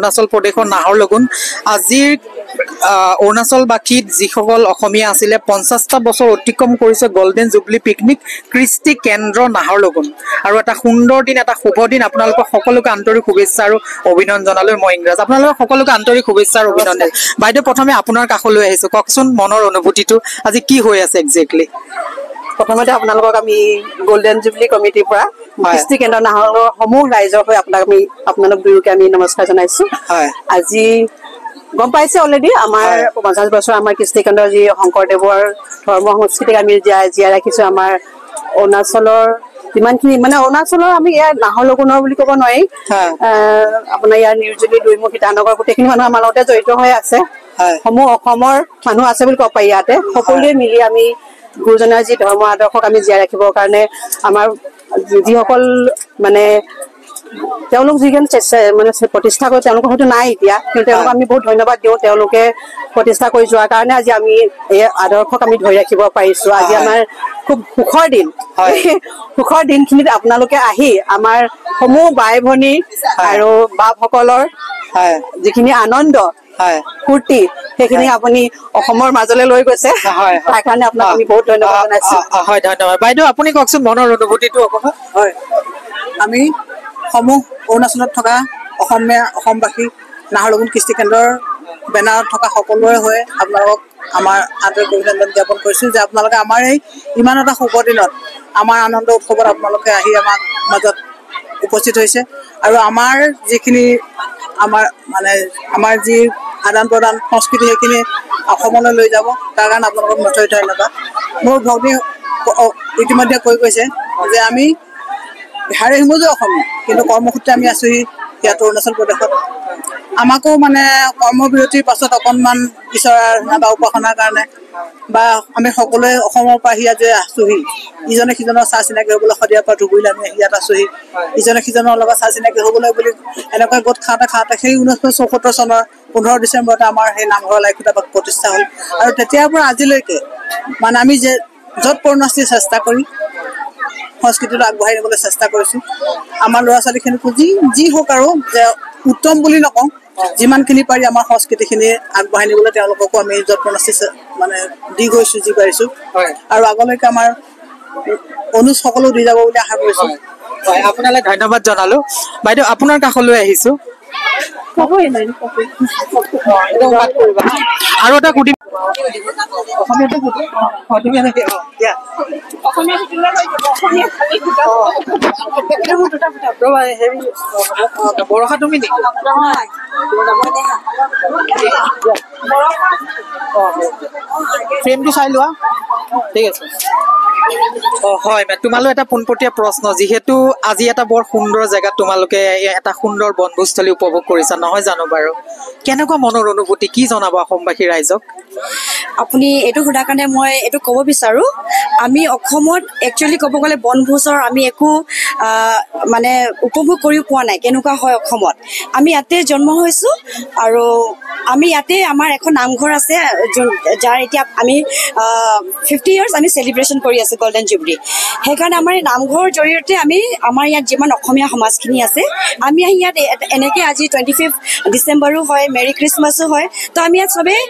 অৰুণাচল প্ৰদেশৰ নাহৰলগুন আজিৰ অৰুণাচলবাসীত যিসকল অসমীয়া আছিলে 50টা বছৰ অতিক্ৰম কৰিছে গোল্ডেন জুবলি পিকনিক কৃষ্টি কেন্দ্ৰ নাহৰলগুন আৰু এটা সুন্দৰ দিন এটা শুভ দিন আপোনালোকক সকলোকে আন্তৰিক শুভেচ্ছা আৰু অভিনন্দন জনালো মই ইংৰাজ আপোনালোকক সকলোকে আন্তৰিক শুভেচ্ছা আৰু অভিনন্দন বাইদেউ প্ৰথমে আপোনাৰ কাষলৈ আহিছো কওকচোন মনৰ অনুভূতিটো আজি কি হৈ আছে একজেক্টলি প্ৰথমতে আপোনালোকক আমি গোল্ডেন জুবলি কমিটিৰ পৰা কৃষ্টি কেন্দ্ৰ নাহৰৰ সমূহ ৰাইজৰ হৈ আপোনালোক দুয়োকে আমি নমস্কাৰ জনাইছো আজি গম পাইছে অলৰেডি আমাৰ 50 বছৰ আমাৰ কৃষ্টি কেন্দ্ৰৰ যি শংকৰদেৱৰ ধৰ্ম সংস্কৃতিক আমি জীয়াই ৰাখিছো আমাৰ অৰুণাচলৰ যিমানখিনি মানে অৰুণাচলৰ আমি ইয়াৰ নাহৰলগুনৰ বুলি ক'ব নোৱাৰি আপোনাৰ ইয়াৰ নিউজুলি দুইমুখ ইটানগৰ গোটেইখিনি মানুহ আমাৰ লগতে জড়িত হৈ আছে সমূহ অসমৰ মানুহ আছে বুলি ক'ব পাৰি ইয়াতে সকলোৱে মিলি আমি গুৰুজনাৰ যি ধৰ্ম আদৰ্শক আমি জীয়াই ৰাখিবৰ কাৰণে আমাৰ যিসকল মানে তেওঁলোক যিজন মানে প্ৰতিষ্ঠা কৰি তেওঁলোকৰ হয়তো নাই এতিয়া কিন্তু তেওঁলোকক আমি বহুত ধন্যবাদ দিওঁ তেওঁলোকে প্ৰতিষ্ঠা কৰি যোৱাৰ কাৰণে আজি আমি এই আদৰ্শক আমি ধৰি ৰাখিব পাৰিছো আজি আমাৰ খুব সুখৰ দিনখিনিত আপোনালোকে আহি আমাৰ সমূহ বাই ভনী আৰু বাপসকলৰ যিখিনি আনন্দ ফূৰ্তি সেইখিনি আপুনি অসমৰ মাজলৈ লৈ গৈছে তাৰ কাৰণে আপোনাক আমি বহুত ধন্যবাদ জনাইছো হয় ধন্যবাদ বাইদেউ আপুনি কওকচোন মনৰ অনুভূতিটো অকণমান হয় আমি সমূহ অৰুণাচলত থকা অসমবাসী নাহৰলগুন কৃষ্টি কেন্দ্ৰৰ বেনাৰত থকা সকলোৰে হৈ আপোনালোকক আমাৰ আন্তৰিক অভিনন্দন জ্ঞাপন কৰিছো যে আপোনালোকে আমাৰ এই ইমান এটা শুভ দিনত আমাৰ আনন্দ উৎসৱত আপোনালোকে আহি আমাক মাজত উপস্থিত হৈছে আৰু আমাৰ যিখিনি আমাৰ যি আদান প্ৰদান সংস্কৃতি সেইখিনি অসমলৈ লৈ যাব তাৰ কাৰণে আপোনালোকক নথৈ ধন্যবাদ মোৰ ভগ্নী ইতিমধ্যে কৈ গৈছে যে আমি বিহাৰী হিমুজো অসমীয়া কিন্তু কৰ্মসূত্ৰে আমি আছোহি ইয়াত অৰুণাচল প্ৰদেশত আমাকো মানে কৰ্মবিৰতিৰ পাছত অকণমান ঈশ্বৰৰ আৰাধনা বা উপাসনাৰ কাৰণে বা আমি সকলোৱে অসমৰ পৰা ইয়াত যে আছোহি ইজনে সিজনৰ চাহ চিনাকি হ'বলৈ শদিয়াৰ পৰা ধুবুৰীলৈ আমি ইয়াত আছোহি ইজনে সিজনৰ লগত চাহ চিনাকি হ'বলৈ বুলি এনেকৈ গোট খাওঁতে সেই 1974 চনৰ 15 ডিচেম্বৰতে আমাৰ সেই নামঘৰৰ লাইখুটা প্ৰতিষ্ঠা হ'ল আৰু তেতিয়াৰ পৰা আজিলৈকে মানে আমি যে য'ত পূৰ্ণাস্তি চেষ্টা কৰি সংস্কৃতিটো আগবঢ়াই নিবলৈ চেষ্টা কৰিছো আমাৰ ল'ৰা ছোৱালীখিনিকো যি হওক আৰু যে উত্তম বুলি নকওঁ যিমানখিনি পাৰি আমাৰ সংস্কৃতিখিনি আগবঢ়াই নিবলৈ তেওঁলোককো আমি যৎপৰোনাস্তি মানে দি গৈছো যি পাৰিছো আৰু আগলৈকে আমাৰ অনুজ সকলো দি যাব বুলি আশা কৰিছো আপোনালৈ ধন্যবাদ জনালো বাইদেউ আপোনাৰ কাষলৈ আহিছো আৰু এটা সুধিম বৰষা তুমি নেকি ফ্ৰেমটো চাই লোৱা ঠিক আছে হয় তোমালৈ এটা পোনপটীয়া প্ৰশ্ন যিহেতু আজি এটা বৰ সুন্দৰ জেগাত তোমালোকে এটা সুন্দৰ বনভোজস্থলী উপভোগ কৰিছা নহয় জানো বাৰু কেনেকুৱা মনৰ অনুভূতি কি জনাব অসমবাসী ৰাইজক আপুনি এইটো সোধাৰ কাৰণে মই এইটো ক'ব বিচাৰো আমি অসমত একচুৱেলি ক'ব গ'লে বনভোজৰ আমি একো মানে উপভোগ কৰি পোৱা নাই কেনেকুৱা হয় অসমত আমি ইয়াতে জন্ম হৈছোঁ আৰু আমি ইয়াতে আমাৰ এখন নামঘৰ আছে যাৰ এতিয়া আমি 50 years আমি চেলিব্ৰেশ্যন কৰি আছোঁ গোল্ডেন জুবলি সেইকাৰণে আমাৰ এই নামঘৰৰ জৰিয়তে আমি আমাৰ ইয়াত যিমান অসমীয়া সমাজখিনি আছে আমি আহি ইয়াত এনেকৈ আজি 25 ডিচেম্বৰো হয় মেৰী ক্ৰিছমাছো হয় তো আমি ইয়াত চবেই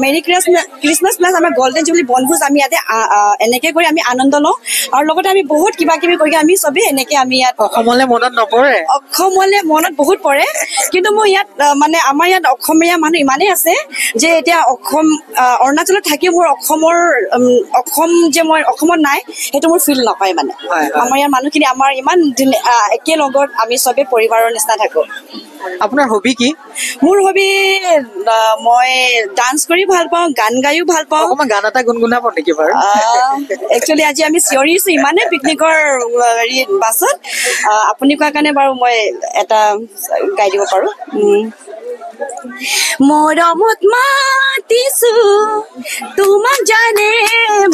মেৰী ক্ৰিছমাছ প্লাছ আমাৰ গোল্ডেন জুবলি বনভোজ আমি ইয়াতে এনেকৈ কৰি আমি আনন্দ লওঁ আৰু লগতে আমি বহুত কিবা কিবি কৰি আমি চবেই এনেকৈ আমি ইয়াত অসমলৈ মনত নপৰে অসমলৈ মনত বহুত পৰে কিন্তু মোৰ ইয়াত মানে আমাৰ ইয়াত অসমীয়া মানুহ ইমানেই আছে যে এতিয়া অৰুণাচলত থাকি মোৰ অসম যে মই অসমত নাই সেইটো মোৰ ফিল নকয় মানে আমাৰ ইয়াৰ মানুহখিনি আমাৰ ইমান একেলগত আমি চবেই পৰিবাৰৰ নিচিনা থাকোঁ আপোনাৰ হবি কি মোৰ হবি মই ডান্স কৰি ভাল পাওঁ গান গায়ো ভাল পাওঁ অকণমান গান এটা গুণগুণাব নেকি বাৰু একচুৱেলি আজি আমি চিঞৰিছোঁ ইমানেই পিকনিকৰ বাছত আপুনি কোৱাৰ কাৰণে বাৰু মই এটা গাই দিব পাৰোঁ মৰমত মাতিছো তোমাক জানে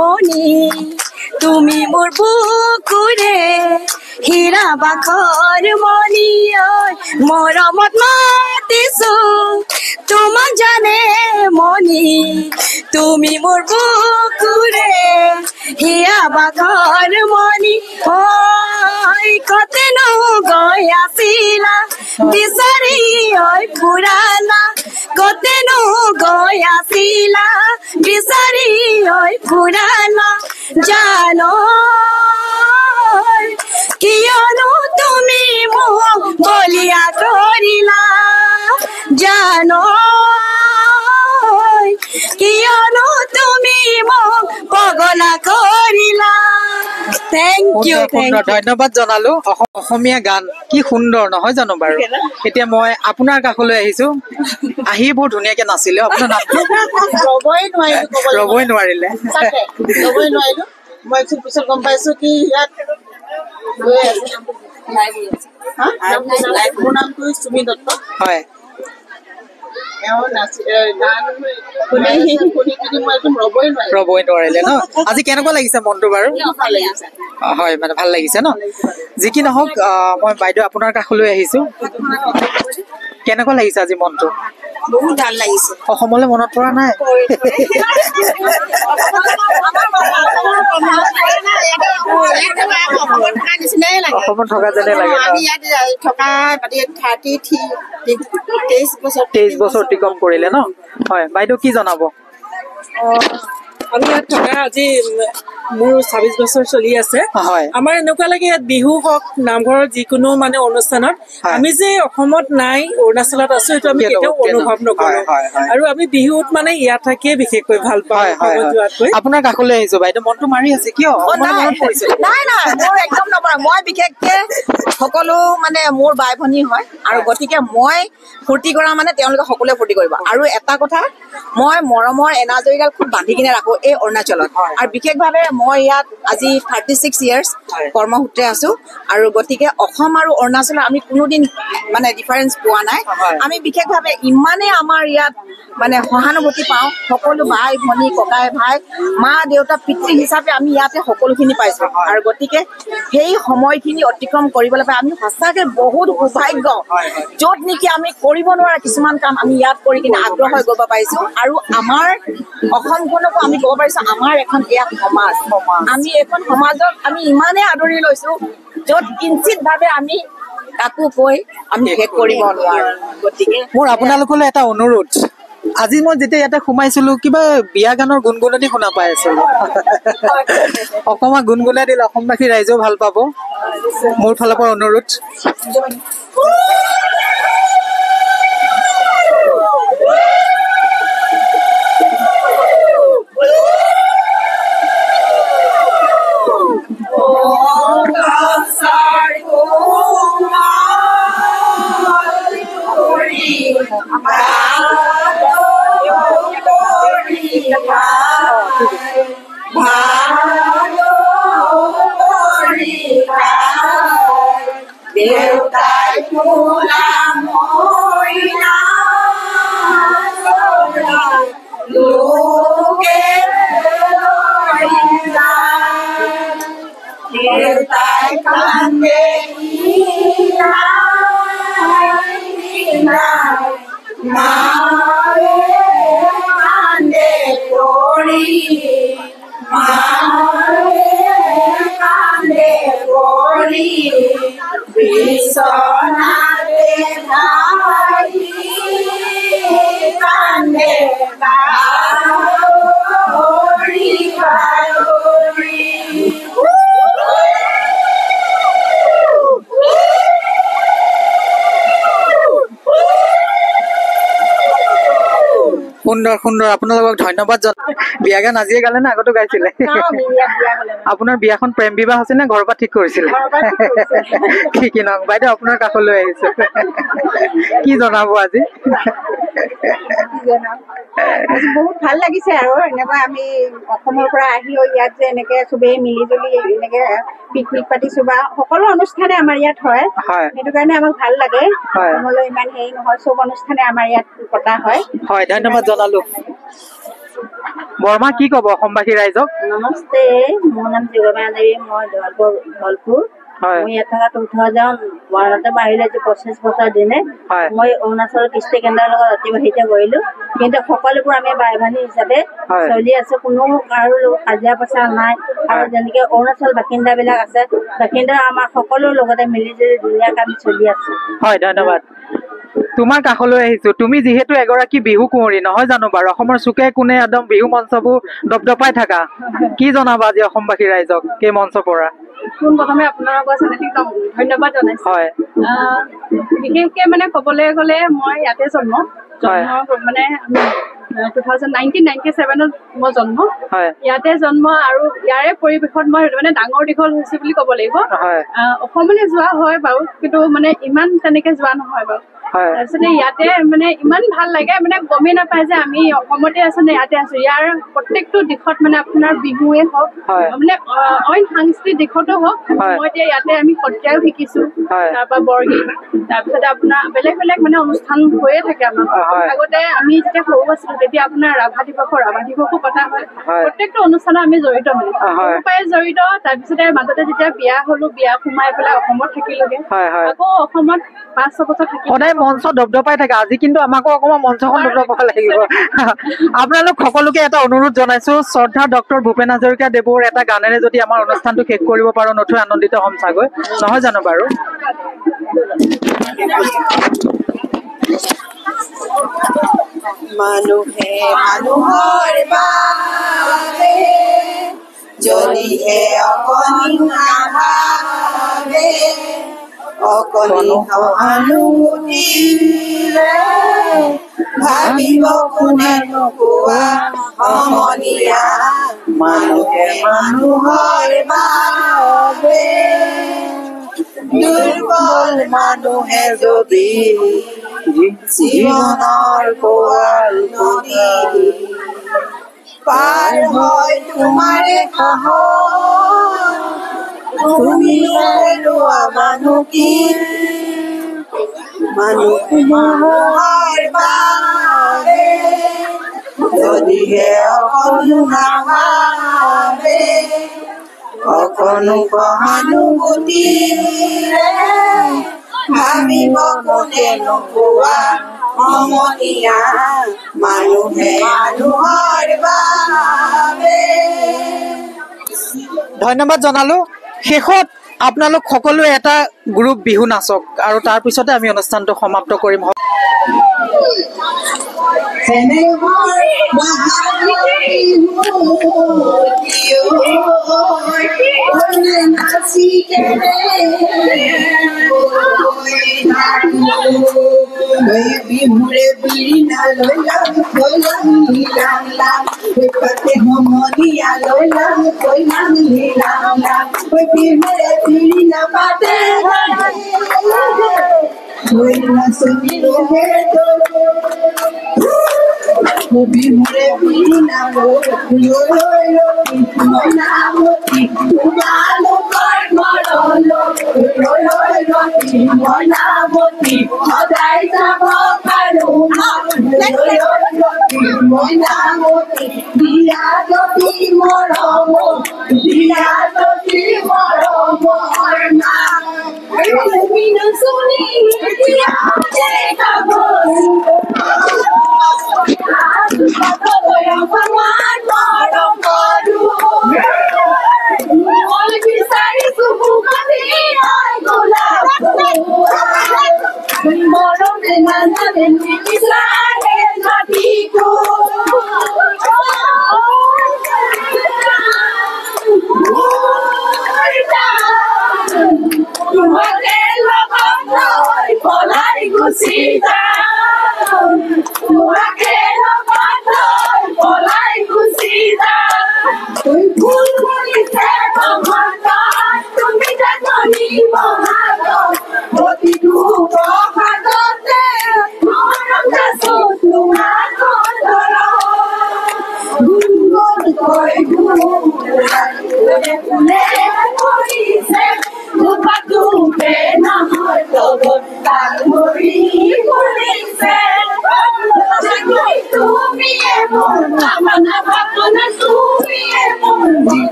মনি তুমি মোৰ বুকুৰে হীৰা বাখৰ মনি মৰমত মাতিছো তোমাক জানে মনি তুমি মোৰ বুকুৰে হীৰা বাখৰ মনি কতেনো গৈ আছিলা বিচাৰি ঐ পুৰাণা কতেনো গৈ আছিলা বিচাৰি ঐ পুৰাণা জানো কিয়নো তুমি মোক বলিয়া কৰিলা জানো কিয়নো তুমি মোক পগলা কৰিলা Thank you. ধন্যবাদ জনালো অসমীয়া গান কি সুন্দৰ নহয় জানো বাৰু এতিয়া মই আপোনাৰ কাষলৈ আহিছো আহি বৰ ধুনীয়াকে নাছিলে আপোনাৰ নামটো ৰবই নোৱাৰিলে মই পিছত গম পাইছো কি ইয়াত মোৰ নামটো সুমি দত্ত হয় ৰবই নোৱাৰিলে ন আজি কেনেকুৱা লাগিছে মনটো বাৰু হয় মানে ভাল লাগিছে ন যি কি নহওক মই বাইদেউ আপোনাৰ কাষলৈ আহিছো কেনেকুৱা লাগিছে আজি মনটো বহুত ভাল লাগিছে অসমলৈ মনত পৰা নাই অসমত থকা যেনে লাগে 23 বছৰ অতিক্ৰম কৰিলে ন হয় বাইদেউ কি জনাব আমি ইয়াত থকা আজি মোৰ 26 বছৰ চলি আছে আমাৰ এনেকুৱা লাগে ইয়াত বিহু হওক নামঘৰৰ যিকোনো মানে অনুষ্ঠানত আমি যে অসমত নাই অৰুণাচলত আছো এইটো আমি কেতিয়াও অনুভৱ নকৰো আৰু আমি বিহুত মানে ইয়াত থাকিয়ে বিশেষকৈ ভাল পাওঁ আপোনাৰ কাষলৈ আহিছো বাইদেউ মনটো মাৰি আছে কিয় নাই নাই মোৰ একদম নপৰা মই বিশেষকে সকলো মানে মোৰ বাই ভনী হয় আৰু গতিকে মই ফূৰ্তি কৰা মানে তেওঁলোকে সকলোৱে ফূৰ্তি কৰিব আৰু এটা কথা মই মৰমৰ এনাজৰীডাল খুব বান্ধি কিনে ৰাখো এই অৰুণাচলত আৰু বিশেষভাৱে মই ইয়াত আজি 36 ইয়াৰ্ছ কৰ্মসূত্ৰে আছো আৰু গতিকে অসম আৰু অৰুণাচলত আমি কোনোদিন মানে ডিফাৰেঞ্চ পোৱা নাই আমি বিশেষভাৱে ইমানে আমাৰ ইয়াত মানে সহানুভূতি পাওঁ সকলো ভাই ভনী ককাই ভাই মা দেউতা পিতৃ হিচাপে আমি ইয়াতে সকলোখিনি পাইছো আৰু গতিকে সেই সময়খিনি অতিক্ৰম কৰিবলৈ পাই আমি সঁচাকে বহুত সৌভাগ্য য'ত নেকি আমি কৰিব নোৱাৰা কিছুমান কাম আমি ইয়াত কৰি কিনে আগ্ৰহ হৈ গব পাৰিছো আৰু আমাৰ অসমখনকো আমি ক'ব পাৰিছো আমাৰ এখন এয়া সমাজ আমি এখন সমাজক আমি ইমানেই আদৰি লৈছো য'ত কিঞ্চিত ভাৱে আমি কাকো কৈ আমি শেষ কৰিব নোৱাৰো গতিকে মোৰ আপোনালোকলৈ এটা অনুৰোধ আজি মই যেতিয়া ইয়াতে সোমাইছিলো কিবা বিয়া গানৰ গুণগুণনি শুনা পাই আছিলো অকণমান গুণগুণাই দিলে অসমবাসী ৰাইজেও ভাল পাব মোৰ ফালৰ পৰা অনুৰোধ সুন্দৰ সুন্দৰ আপোনালোকক ধন্যবাদ জনাই বিয়া গান আজিয়ে গালে নে আগতো গাইছিলে আপোনাৰ বিয়াখন প্ৰেম বিবাহ হৈছে নে ঘৰৰ পৰা ঠিক কৰিছিলে কি নহওক বাইদেউ আপোনাৰ কাষলৈ আহিছো কি জনাব আজি বহুত ভাল লাগিছে আৰু এনেকুৱা আমি অসমৰ পৰা আহি ইয়াত যে এনেকে চবেই মিলি জুলি এনেকে পিকনিক পাতিছো বা সকলো অনুষ্ঠানে আমাৰ ইয়াত হয় সেইটো কাৰণে আমাক ভাল লাগে অসমলৈ ইমান হেৰি নহয় চব অনুষ্ঠানে আমাৰ ইয়াত পতা হয় হয় ধন্যবাদ জনালো বৰ্মা কি ক'ব অসমবাসী ৰাইজক নমস্তে মোৰ নাম যোগমা দেৱী মই ধলপুৰ মই ইয়াত থকা 2001তে বাহিৰে যে 25 বছৰ দিনে মই অৰুণাচল কৃষ্টি কেন্দ্ৰৰ লগত অতিবাহিত কৰিলো কিন্তু সকলোবোৰ আমি বাই ভনী হিচাপে চলি আছো কোনো কাৰো কাজিয়া পেচাল নাই আৰু যেনেকে অৰুণাচল বাসিন্দা বিলাক আছে বাসিন্দা আমাৰ সকলোৰ লগতে মিলি জুলি ধুনীয়াকে আমি চলি আছো হয় ধন্যবাদ তোমাৰ কাষলৈ আহিছো তুমি যিহেতু এগৰাকী বিহু কুঁৱৰী নহয় জানো বাৰু অসমৰ চুকে কোণে একদম বিহু মঞ্চবোৰ দপদপাই থাকা কি জনাবা আজি অসমবাসী ৰাইজক এই মঞ্চৰ পৰা পোনপ্ৰথমে আপোনালোকৰ চেনেলটিক ধন্যবাদ জনাইছো হয় বিশেষকে মানে ক'বলৈ গ'লে মই ইয়াতে জন্ম মানে 1997 মই জন্ম ইয়াতে জন্ম আৰু ইয়াৰে পৰিৱেশত মই মানে ডাঙৰ দীঘল হৈছো বুলি ক'ব লাগিব অসমলৈ যোৱা হয় বাৰু কিন্তু মানে ইমান তেনেকে যোৱা নহয় বাৰু তাৰপিছতে ইয়াতে মানে ইমান ভাল লাগে মানে গমেই নাপায় যে আমি অসমতে আছো নে ইয়াতে আছো ইয়াৰ প্ৰত্যেকটো দিশত মানে আপোনাৰ বিহুৱে হওক মানে অইন সাংস্কৃতিক দিশতো হওক মই এতিয়া ইয়াতে আমি সত্ৰীয়াও শিকিছো তাৰপৰা বৰগীত তাৰপিছতে আপোনাৰ বেলেগ বেলেগ মানে অনুষ্ঠান হৈয়ে থাকে আমাৰ আগতে আমি যেতিয়া সৰু আছিলো তেতিয়া আপোনাৰ ৰাভা দিৱসো পতা হয় প্ৰত্যেকটো অনুষ্ঠানত আমি জড়িত মানে সৰুৰ পৰাই জড়িত তাৰপিছতে মাজতে যেতিয়া বিয়া হলো বিয়া সোমাই পেলাই অসমত থাকিলোগে আকৌ অসমত 5-6 বছৰ থাকি সদায় মঞ্চ দপদপাই থাকে আজি কিন্তু আমাকো অকমান মঞ্চখন দপদপাব লাগিব আপোনালোক সকলোকে এটা অনুৰোধ জনাইছো শ্ৰদ্ধা ডক্টৰ ভূপেন হাজৰিকা দেৱৰ এটা গানেৰে যদি আমাৰ অনুষ্ঠানটো শেষ কৰিব পাৰো নথৈ আনন্দিত হ'ম চাগৈ নহয় জানো বাৰু মানুহে মানুহৰ বাবে যদিহে অকণি নাভাবে অকণি সহানুভূতিৰে ভাবিব কোনে নোকোৱা সমনীয়া মানুহে মানুহৰ বাবে দুৰ্বল মানুহে যদি জীৱনৰ কোৱাল নদী পাৰ হয় তোমাৰে সাহস তুমি হেৰুৱা মানুহ কি মানুহ মানুহৰ বাবে যদিহে অকণো নাভাবে অকণো সহানুভূতিৰে ভাবিব কোনে নোকোৱা সমনীয়া মানুহে মানুহৰ বাবে ধন্যবাদ জনালো শেষত আপোনালোক সকলোৱে এটা গ্ৰুপ বিহু নাচক আৰু তাৰ পিছতে আমি অনুষ্ঠানটো সমাপ্ত কৰিম বিহুৰে বিৰি নালৈলাম কৈলাম লীলাম লাম পাতে সমনীয়া লৈলাম কৈলাম লীলাম লাম বিহুৰে বিৰি নাপাতে বিহুৰে বিৰি নামতি তোমালোকৰ মৰমতি সদায় যাব পাৰো মইনামতি দিয়া যদি মৰম মৰমৰ নাম শুনি তুমি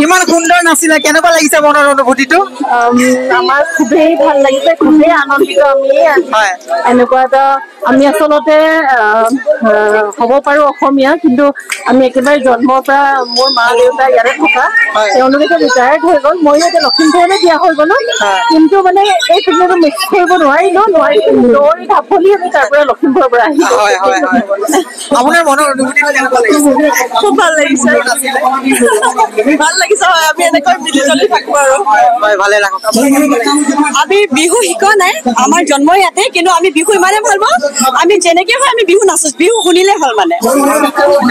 ইমান সুন্দৰ নাছিলে, কেনেকুৱা লাগিছে মনৰ অনুভূতিটো? আমাৰ খুবেই ভাল লাগিছে, খুবেই আনন্দিত আমি। এনেকুৱা এটা আমি আচলতে হ'ব পাৰো অসমীয়া, কিন্তু আমি একেবাৰে জন্মৰ পৰা মোৰ মা দেউতা ইয়াৰে থকা, তেওঁলোকে ৰিটায়াৰ্ড হৈ গ'ল, ময়ো এতিয়া লখিমপুৰতে বিয়া হৈ গ'লো, কিন্তু মানে এই ফিল্মটো মিক্স কৰিব নোৱাৰি দৌৰি ঢাপলি আমি তাৰ পৰা লখিমপুৰৰ পৰা আহিছো। আপোনাৰ মনৰ অনুভূতি কেনেকুৱা লাগিছে? খুব ভাল লাগিছে, ভাল লাগিছে। হয়, আমি এনেকৈ মিলি জুলি থাকো আৰু ভালে লাগক। আমি বিহু শিকোৱা নাই, আমাৰ জন্ম ইয়াতে, কিন্তু আমি বিহু ইমানে ভাল পাওঁ, আমি যেনেকে হয় আমি বিহু নাচো, বিহু শুনিলে হ'ল মানে।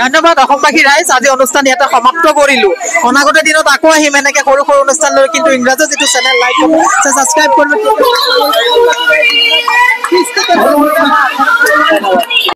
ধন্যবাদ অসমবাসী ৰাইজ, আজি অনুষ্ঠান ইয়াতে সমাপ্ত কৰিলো। অনাগত দিনত আকৌ আহিম এনেকে সৰু সৰু অনুষ্ঠান লৈ, কিন্তু ইংৰাজীৰ যিটো চেনেল লাইক ছাবস্ক্ৰাইব কৰিব।